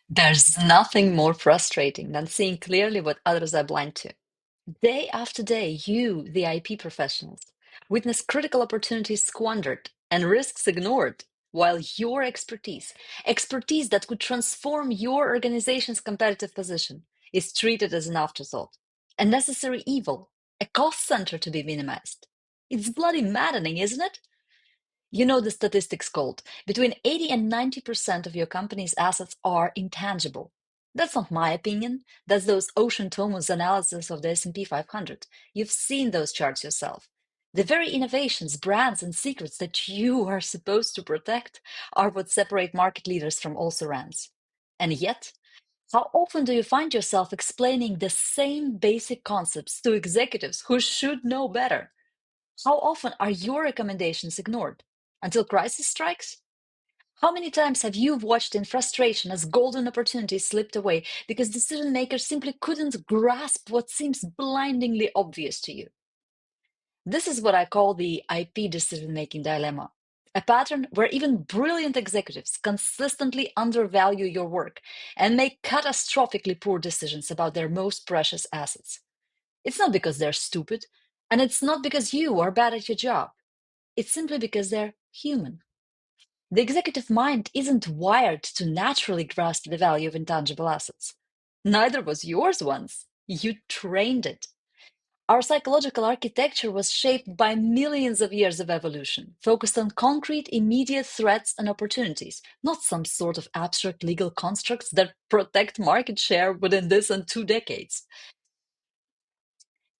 There's nothing more frustrating than seeing clearly what others are blind to. Day after day, you, the IP professionals, witness critical opportunities squandered and risks ignored, while your expertise that could transform your organization's competitive position, is treated as an afterthought, a necessary evil, a cost center to be minimized. It's bloody maddening, isn't it? You know the statistics called between 80 and 90% of your company's assets are intangible. That's not my opinion. That's those Ocean Thomas analysis of the S&P 500. You've seen those charts yourself. The very innovations, brands, and secrets that you are supposed to protect are what separate market leaders from also-rans. And yet, how often do you find yourself explaining the same basic concepts to executives who should know better? How often are your recommendations ignored? Until crisis strikes? How many times have you watched in frustration as golden opportunities slipped away because decision makers simply couldn't grasp what seems blindingly obvious to you? This is what I call the IP decision making dilemma. A pattern where even brilliant executives consistently undervalue your work and make catastrophically poor decisions about their most precious assets. It's not because they're stupid, and it's not because you are bad at your job. It's simply because they're human. The executive mind isn't wired to naturally grasp the value of intangible assets. Neither was yours once. You trained it. Our psychological architecture was shaped by millions of years of evolution, focused on concrete, immediate threats and opportunities, not some sort of abstract legal constructs that protect market share within this and 2 decades.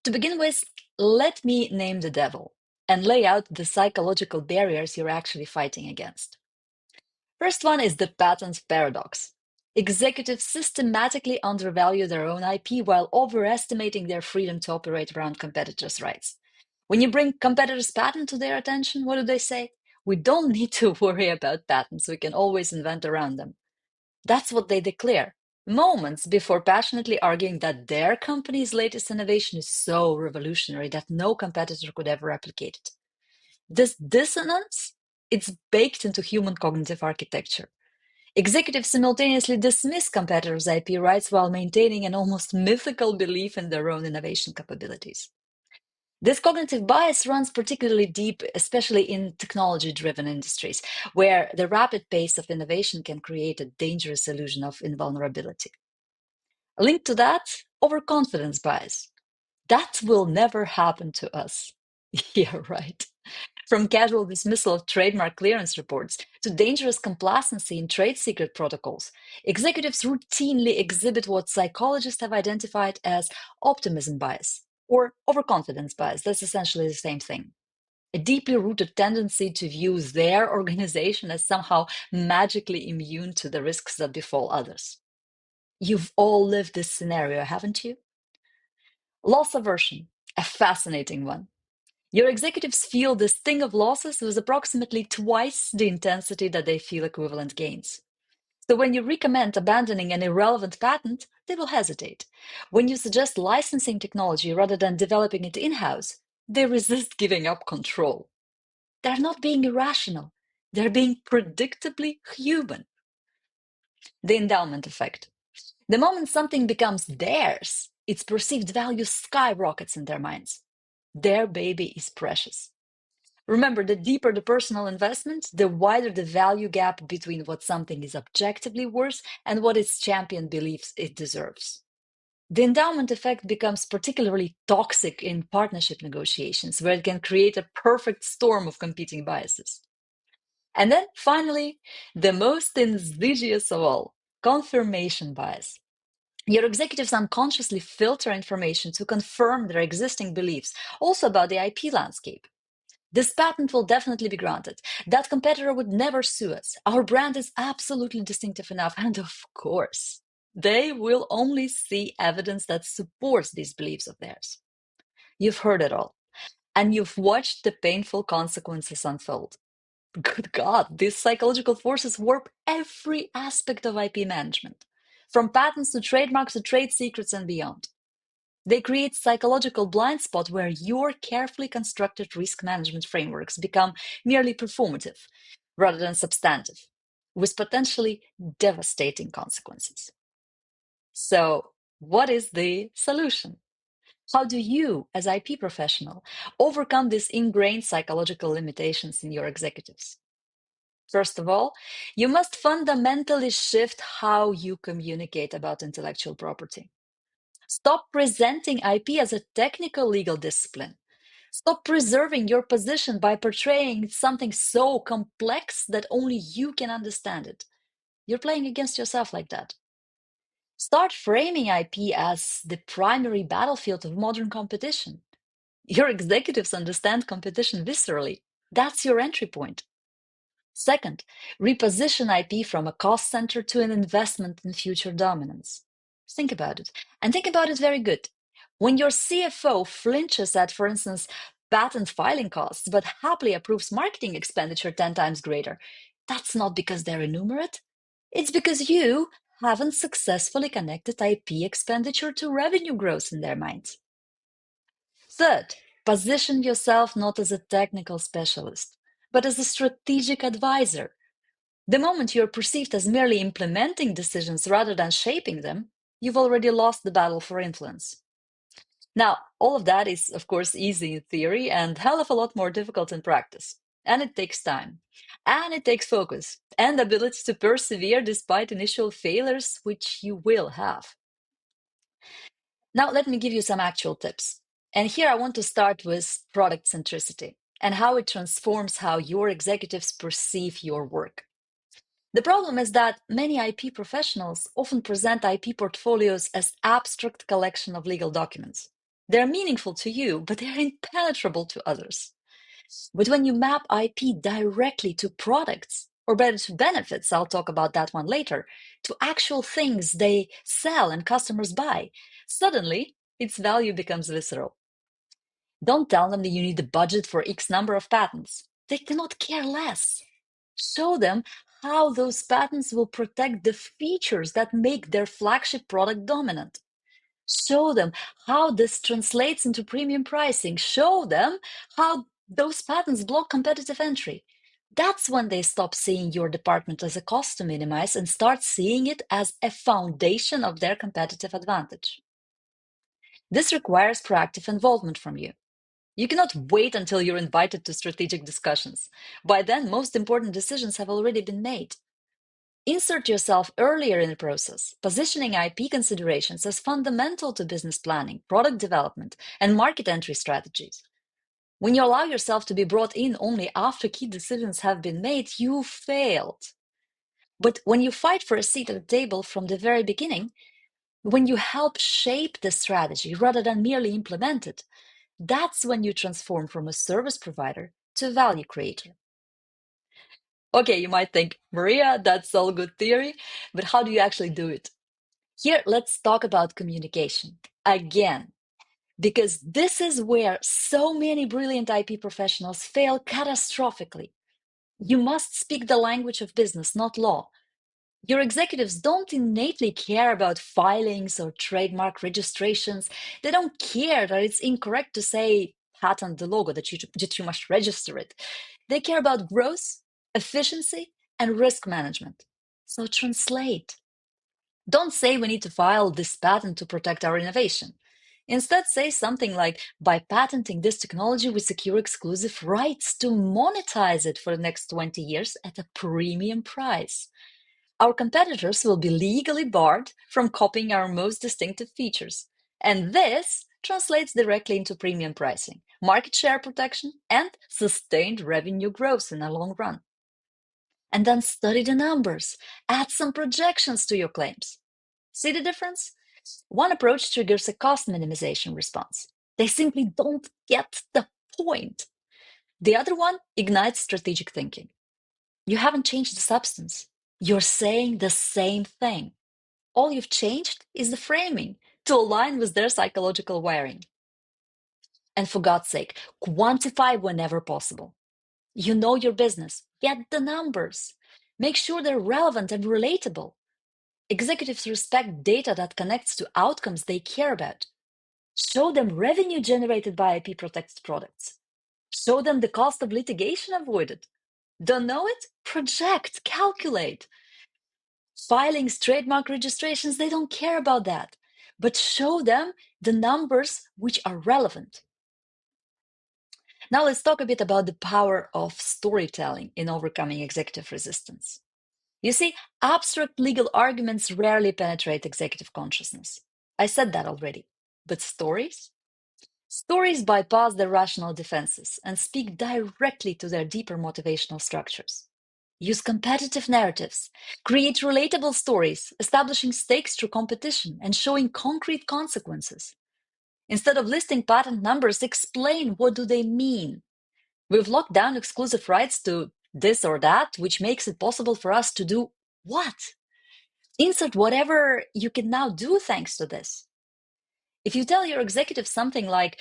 To begin with, let me name the devil and lay out the psychological barriers you're actually fighting against. First one is the patent paradox. Executives systematically undervalue their own IP while overestimating their freedom to operate around competitors' rights. When you bring competitors' patent to their attention, what do they say? We don't need to worry about patents. We can always invent around them. That's what they declare, moments before passionately arguing that their company's latest innovation is so revolutionary that no competitor could ever replicate it. This dissonance, it's baked into human cognitive architecture. Executives simultaneously dismiss competitors' IP rights while maintaining an almost mythical belief in their own innovation capabilities. This cognitive bias runs particularly deep, especially in technology-driven industries, where the rapid pace of innovation can create a dangerous illusion of invulnerability. Linked to that, overconfidence bias. That will never happen to us. Yeah, right. From casual dismissal of trademark clearance reports to dangerous complacency in trade secret protocols, executives routinely exhibit what psychologists have identified as optimism bias or overconfidence bias. That's essentially the same thing. A deeply rooted tendency to view their organization as somehow magically immune to the risks that befall others. You've all lived this scenario, haven't you? Loss aversion, a fascinating one. Your executives feel the sting of losses with approximately twice the intensity that they feel equivalent gains. So when you recommend abandoning an irrelevant patent, they will hesitate. When you suggest licensing technology rather than developing it in-house, they resist giving up control. They're not being irrational. They're being predictably human. The endowment effect. The moment something becomes theirs, its perceived value skyrockets in their minds. Their baby is precious. Remember, the deeper the personal investment, the wider the value gap between what something is objectively worth and what its champion believes it deserves. The endowment effect becomes particularly toxic in partnership negotiations, where it can create a perfect storm of competing biases. And then finally, the most insidious of all, confirmation bias. Your executives unconsciously filter information to confirm their existing beliefs, also about the IP landscape. This patent will definitely be granted. That competitor would never sue us. Our brand is absolutely distinctive enough. And of course, they will only see evidence that supports these beliefs of theirs. You've heard it all, and you've watched the painful consequences unfold. Good God, these psychological forces warp every aspect of IP management, from patents to trademarks to trade secrets and beyond. They create psychological blind spot where your carefully constructed risk management frameworks become merely performative rather than substantive. with potentially devastating consequences. So, what is the solution? How do you, as IP professional, overcome these ingrained psychological limitations in your executives? First of all, you must fundamentally shift how you communicate about intellectual property. Stop presenting IP as a technical legal discipline. Stop preserving your position by portraying something so complex that only you can understand it. You're playing against yourself like that. Start framing IP as the primary battlefield of modern competition. Your executives understand competition viscerally. That's your entry point. Second, reposition IP from a cost center to an investment in future dominance. Think about it, and think about it very good. When your CFO flinches at, for instance, patent filing costs, but happily approves marketing expenditure 10 times greater, that's not because they're innumerate. It's because you haven't successfully connected IP expenditure to revenue growth in their minds. Third, position yourself not as a technical specialist, but as a strategic advisor. The moment you're perceived as merely implementing decisions rather than shaping them, you've already lost the battle for influence. Now, all of that is, of course, easy in theory and hell of a lot more difficult in practice. And it takes time. And it takes focus and ability to persevere despite initial failures, which you will have. Now, let me give you some actual tips. And here I want to start with product centricity and how it transforms how your executives perceive your work. The problem is that many IP professionals often present IP portfolios as abstract collection of legal documents. They're meaningful to you, but they're impenetrable to others. But when you map IP directly to products, or better to benefits, I'll talk about that one later, to actual things they sell and customers buy, suddenly its value becomes visceral. Don't tell them that you need a budget for X number of patents. They cannot care less. Show them how those patents will protect the features that make their flagship product dominant. Show them how this translates into premium pricing. Show them how those patents block competitive entry. That's when they stop seeing your department as a cost to minimize and start seeing it as a foundation of their competitive advantage. This requires proactive involvement from you. You cannot wait until you're invited to strategic discussions. By then, most important decisions have already been made. Insert yourself earlier in the process, positioning IP considerations as fundamental to business planning, product development, and market entry strategies. When you allow yourself to be brought in only after key decisions have been made, you failed. But when you fight for a seat at the table from the very beginning, when you help shape the strategy rather than merely implement it, that's when you transform from a service provider to a value creator. Okay, you might think, Maria, that's all good theory, but how do you actually do it? Here, let's talk about communication again, because this is where so many brilliant IP professionals fail catastrophically. You must speak the language of business, not law. Your executives don't innately care about filings or trademark registrations. They don't care that it's incorrect to say patent the logo, that you must register it. They care about growth, efficiency, and risk management. So translate. Don't say we need to file this patent to protect our innovation. Instead, say something like, by patenting this technology, we secure exclusive rights to monetize it for the next 20 years at a premium price. Our competitors will be legally barred from copying our most distinctive features. And this translates directly into premium pricing, market share protection, and sustained revenue growth in the long run. And then study the numbers, add some projections to your claims. See the difference? One approach triggers a cost minimization response. They simply don't get the point. The other one ignites strategic thinking. You haven't changed the substance. You're saying the same thing. All you've changed is the framing to align with their psychological wiring. And for God's sake, quantify whenever possible. You know your business. Get the numbers. Make sure they're relevant and relatable. Executives respect data that connects to outcomes they care about. Show them revenue generated by IP protected products. Show them the cost of litigation avoided. Don't know it? Project, calculate. Filings, trademark registrations, they don't care about that. But show them the numbers which are relevant. Now let's talk a bit about the power of storytelling in overcoming executive resistance. You see, abstract legal arguments rarely penetrate executive consciousness. I said that already. But stories? Stories bypass their rational defenses and speak directly to their deeper motivational structures. Use competitive narratives, create relatable stories, establishing stakes through competition and showing concrete consequences. Instead of listing patent numbers, explain what do they mean. We've locked down exclusive rights to this or that, which makes it possible for us to do what? Insert whatever you can now do thanks to this. If you tell your executive something like,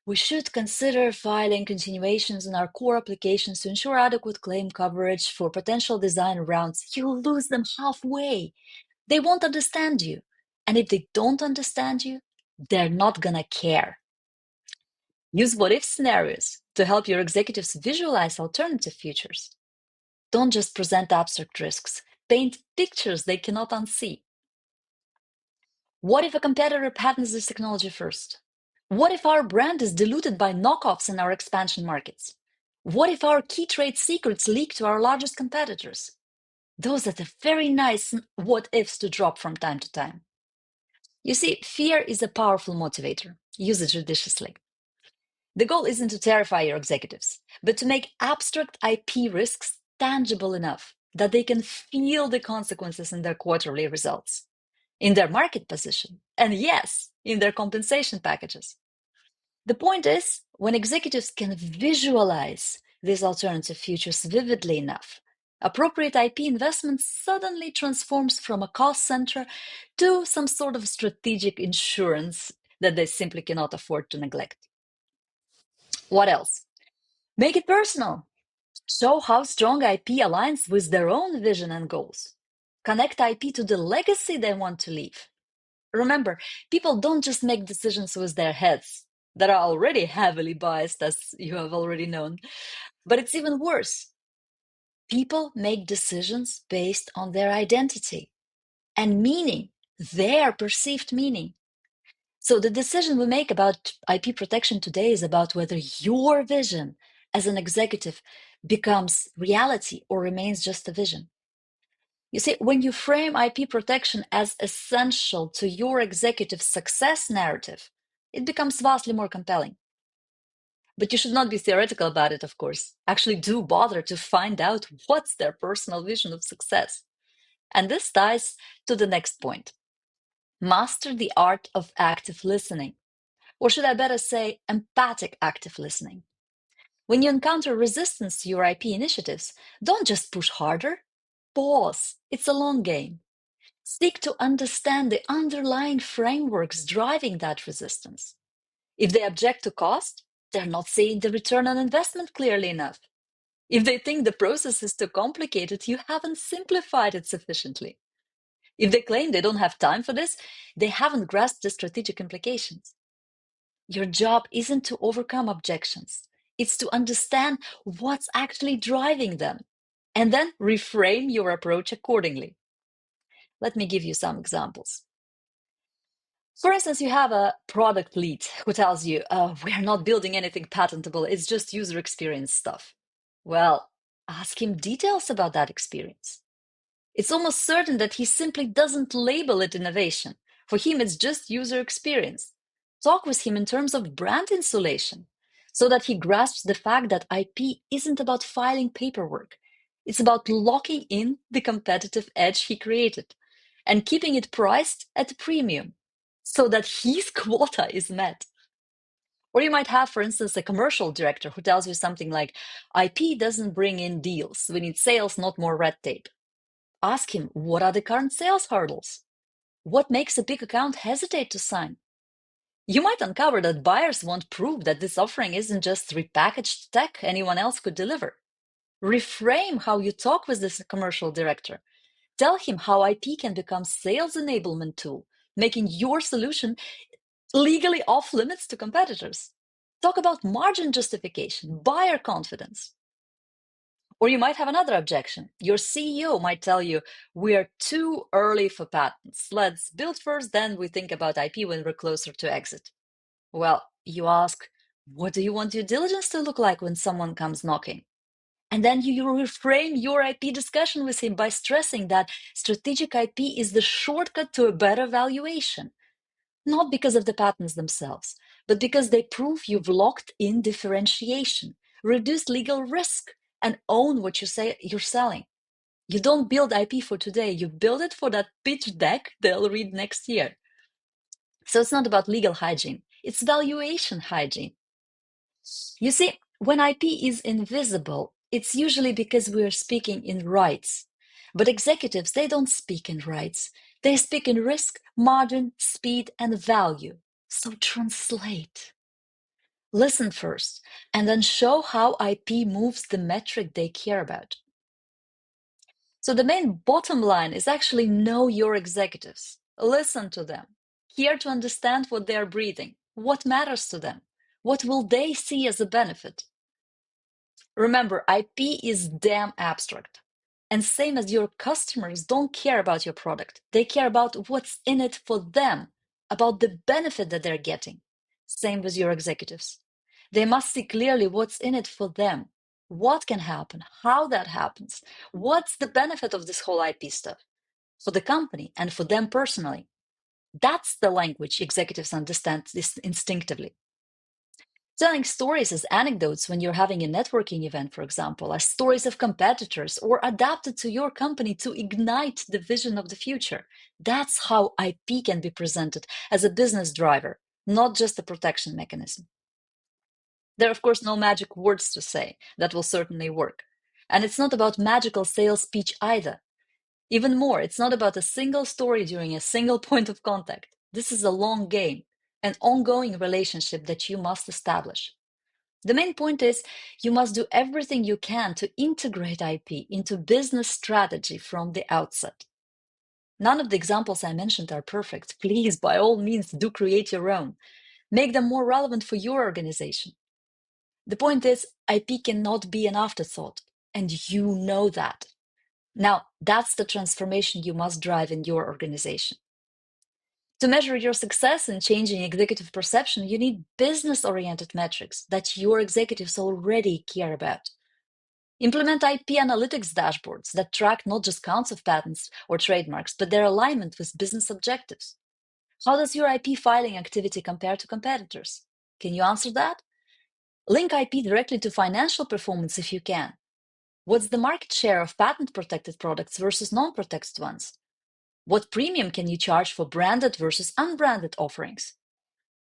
we should consider filing continuations in our core applications to ensure adequate claim coverage for potential design rounds, you'll lose them halfway. They won't understand you. And if they don't understand you, they're not gonna care. Use what-if scenarios to help your executives visualize alternative futures. Don't just present abstract risks. Paint pictures they cannot unsee. What if a competitor patents this technology first? What if our brand is diluted by knockoffs in our expansion markets? What if our key trade secrets leak to our largest competitors? Those are the very nice what-ifs to drop from time to time. You see, fear is a powerful motivator. Use it judiciously. The goal isn't to terrify your executives, but to make abstract IP risks tangible enough that they can feel the consequences in their quarterly results, in their market position, and yes, in their compensation packages. The point is, when executives can visualize these alternative futures vividly enough, appropriate IP investment suddenly transforms from a cost center to some sort of strategic insurance that they simply cannot afford to neglect. What else? Make it personal. Show how strong IP aligns with their own vision and goals. Connect IP to the legacy they want to leave. Remember, people don't just make decisions with their heads that are already heavily biased, as you have already known. But it's even worse. People make decisions based on their identity and meaning, their perceived meaning. So the decision we make about IP protection today is about whether your vision as an executive becomes reality or remains just a vision. You see, when you frame IP protection as essential to your executive success narrative, it becomes vastly more compelling. But you should not be theoretical about it, of course. Actually, do bother to find out what's their personal vision of success. And this ties to the next point. Master the art of active listening. Or should I better say, empathic active listening. When you encounter resistance to your IP initiatives, don't just push harder. Pause. It's a long game. Seek to understand the underlying frameworks driving that resistance. If they object to cost, they're not seeing the return on investment clearly enough. If they think the process is too complicated, you haven't simplified it sufficiently. If they claim they don't have time for this, they haven't grasped the strategic implications. Your job isn't to overcome objections. It's to understand what's actually driving them and then reframe your approach accordingly. Let me give you some examples. For instance, you have a product lead who tells you, we're not building anything patentable, it's just user experience stuff. Well, ask him details about that experience. It's almost certain that he simply doesn't label it innovation. For him, it's just user experience. Talk with him in terms of brand insulation so that he grasps the fact that IP isn't about filing paperwork. It's about locking in the competitive edge he created and keeping it priced at a premium so that his quota is met. Or you might have, for instance, a commercial director who tells you something like, IP doesn't bring in deals. We need sales, not more red tape. Ask him, what are the current sales hurdles? What makes a big account hesitate to sign? You might uncover that buyers want proof that this offering isn't just repackaged tech anyone else could deliver. Reframe how you talk with this commercial director. Tell him how IP can become sales enablement tool, making your solution legally off limits to competitors. Talk about margin justification, buyer confidence. Or you might have another objection. Your CEO might tell you, we are too early for patents. Let's build first, then we think about IP when we're closer to exit. Well, you ask, what do you want due diligence to look like when someone comes knocking? And then you reframe your IP discussion with him by stressing that strategic IP is the shortcut to a better valuation, not because of the patents themselves, but because they prove you've locked in differentiation, reduced legal risk, and own what you say you're selling. You don't build IP for today, you build it for that pitch deck they'll read next year. So it's not about legal hygiene, it's valuation hygiene. You see, when IP is invisible, it's usually because we are speaking in rights. But executives, they don't speak in rights. They speak in risk, margin, speed, and value. So translate. Listen first, and then show how IP moves the metric they care about. So the main bottom line is actually know your executives. Listen to them. Care to understand what they are breathing, what matters to them, what will they see as a benefit. Remember, IP is damn abstract. And same as your customers don't care about your product, they care about what's in it for them, about the benefit that they're getting. Same with your executives. They must see clearly what's in it for them, what can happen, how that happens, what's the benefit of this whole IP stuff for the company and for them personally. That's the language executives understand this instinctively. Telling stories as anecdotes when you're having a networking event, for example, as stories of competitors or adapted to your company to ignite the vision of the future. That's how IP can be presented as a business driver, not just a protection mechanism. There are, of course, no magic words to say. That will certainly work. And it's not about magical sales speech either. Even more, it's not about a single story during a single point of contact. This is a long game, an ongoing relationship that you must establish. The main point is you must do everything you can to integrate IP into business strategy from the outset. None of the examples I mentioned are perfect. Please, by all means, do create your own. Make them more relevant for your organization. The point is, IP cannot be an afterthought, and you know that. Now, that's the transformation you must drive in your organization. To measure your success in changing executive perception, you need business-oriented metrics that your executives already care about. Implement IP analytics dashboards that track not just counts of patents or trademarks, but their alignment with business objectives. How does your IP filing activity compare to competitors? Can you answer that? Link IP directly to financial performance if you can. What's the market share of patent-protected products versus non-protected ones? What premium can you charge for branded versus unbranded offerings?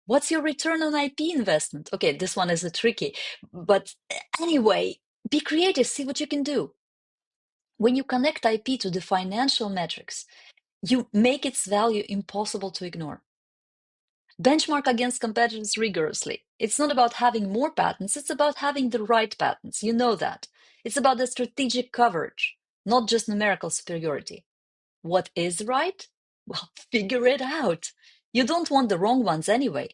What's your return on IP investment? Okay, this one is a tricky, but anyway, be creative, see what you can do. When you connect IP to the financial metrics, you make its value impossible to ignore. Benchmark against competitors rigorously. It's not about having more patents, it's about having the right patents. You know that. It's about the strategic coverage, not just numerical superiority. What is right? Well, figure it out. You don't want the wrong ones anyway.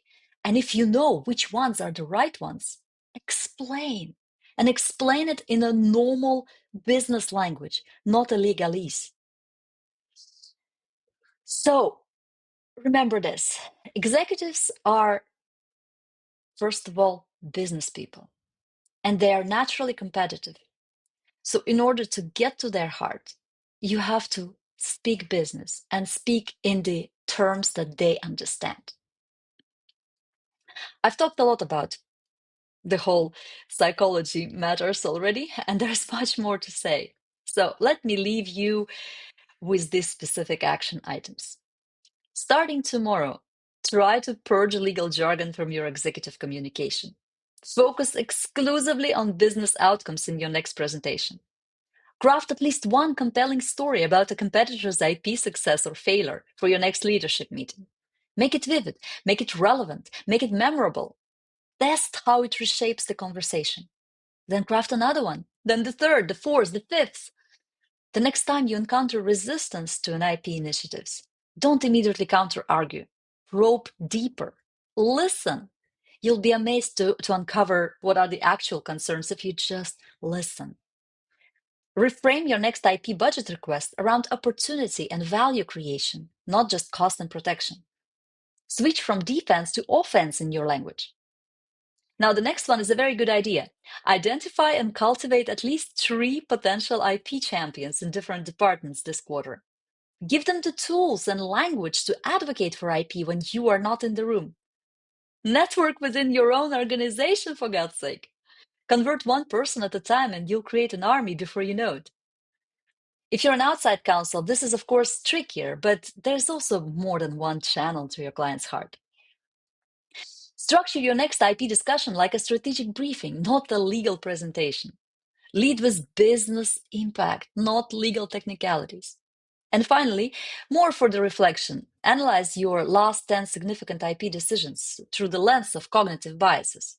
And if you know which ones are the right ones, explain. And explain it in a normal business language, not a legalese. So remember this. Executives are, first of all, business people, and they are naturally competitive. So in order to get to their heart, you have to speak business and speak in the terms that they understand. I've talked a lot about the whole psychology matters already, and there's much more to say. So let me leave you with these specific action items. Starting tomorrow, try to purge legal jargon from your executive communication. Focus exclusively on business outcomes in your next presentation. Craft at least one compelling story about a competitor's IP success or failure for your next leadership meeting. Make it vivid, make it relevant, make it memorable. Test how it reshapes the conversation. Then craft another one, then the third, the fourth, the fifth. The next time you encounter resistance to an IP initiatives, don't immediately counter-argue. Probe deeper. Listen. You'll be amazed to uncover what are the actual concerns if you just listen. Reframe your next IP budget request around opportunity and value creation, not just cost and protection. Switch from defense to offense in your language. Now, the next one is a very good idea. Identify and cultivate at least 3 potential IP champions in different departments this quarter. Give them the tools and language to advocate for IP when you are not in the room. Network within your own organization, for God's sake. Convert one person at a time and you'll create an army before you know it. If you're an outside counsel, this is of course trickier, but there's also more than one channel to your client's heart. Structure your next IP discussion like a strategic briefing, not a legal presentation. Lead with business impact, not legal technicalities. And finally, more for the reflection. Analyze your last 10 significant IP decisions through the lens of cognitive biases.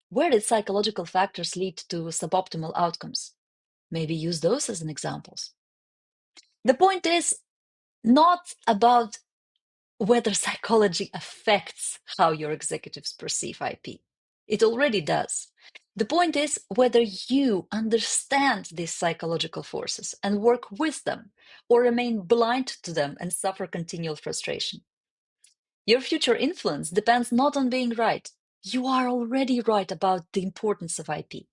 Where did psychological factors lead to suboptimal outcomes? Maybe use those as an examples. The point is not about whether psychology affects how your executives perceive IP. It already does. The point is whether you understand these psychological forces and work with them, or remain blind to them and suffer continual frustration. Your future influence depends not on being right. You are already right about the importance of IP.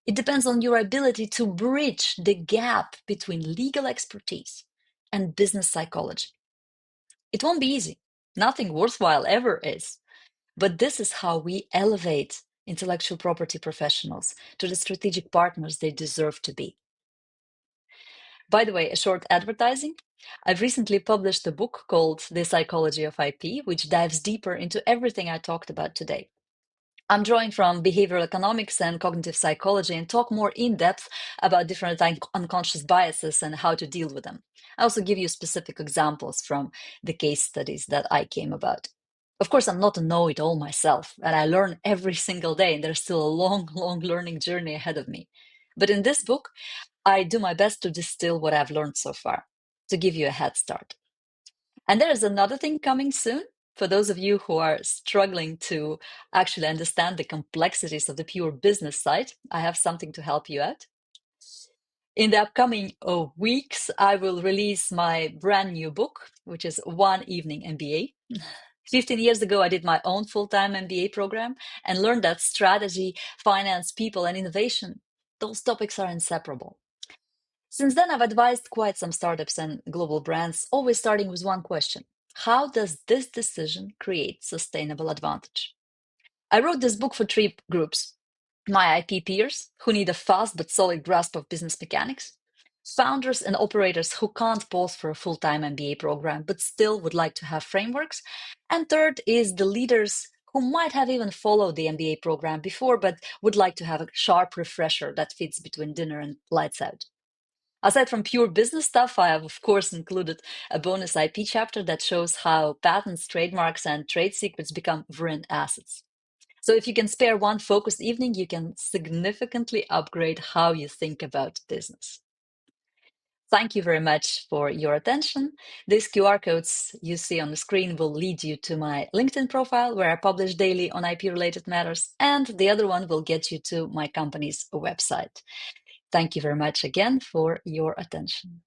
It depends on your ability to bridge the gap between legal expertise and business psychology. It won't be easy. Nothing worthwhile ever is. But this is how we elevate intellectual property professionals to the strategic partners they deserve to be. By the way, a short advertising. I've recently published a book called The Psychology of IP, which dives deeper into everything I talked about today. I'm drawing from behavioral economics and cognitive psychology and talk more in depth about different unconscious biases and how to deal with them. I also give you specific examples from the case studies that I came about. Of course, I'm not a know-it-all myself, and I learn every single day, and there's still a long, long learning journey ahead of me. But in this book, I do my best to distill what I've learned so far, to give you a head start. And there is another thing coming soon. For those of you who are struggling to actually understand the complexities of the pure business side, I have something to help you out. In the upcoming weeks, I will release my brand new book, which is One Evening MBA. 15 years ago, I did my own full-time MBA program and learned that strategy, finance, people, and innovation, those topics are inseparable. Since then, I've advised quite some startups and global brands, always starting with one question. How does this decision create sustainable advantage? I wrote this book for 3 groups. My IP peers, who need a fast but solid grasp of business mechanics. Founders and operators who can't pause for a full-time MBA program, but still would like to have frameworks. And third is the leaders who might have even followed the MBA program before, but would like to have a sharp refresher that fits between dinner and lights out. Aside from pure business stuff, I have, of course, included a bonus IP chapter that shows how patents, trademarks, and trade secrets become brand assets. So if you can spare one focused evening, you can significantly upgrade how you think about business. Thank you very much for your attention. These QR codes you see on the screen will lead you to my LinkedIn profile, where I publish daily on IP-related matters, and the other one will get you to my company's website. Thank you very much again for your attention.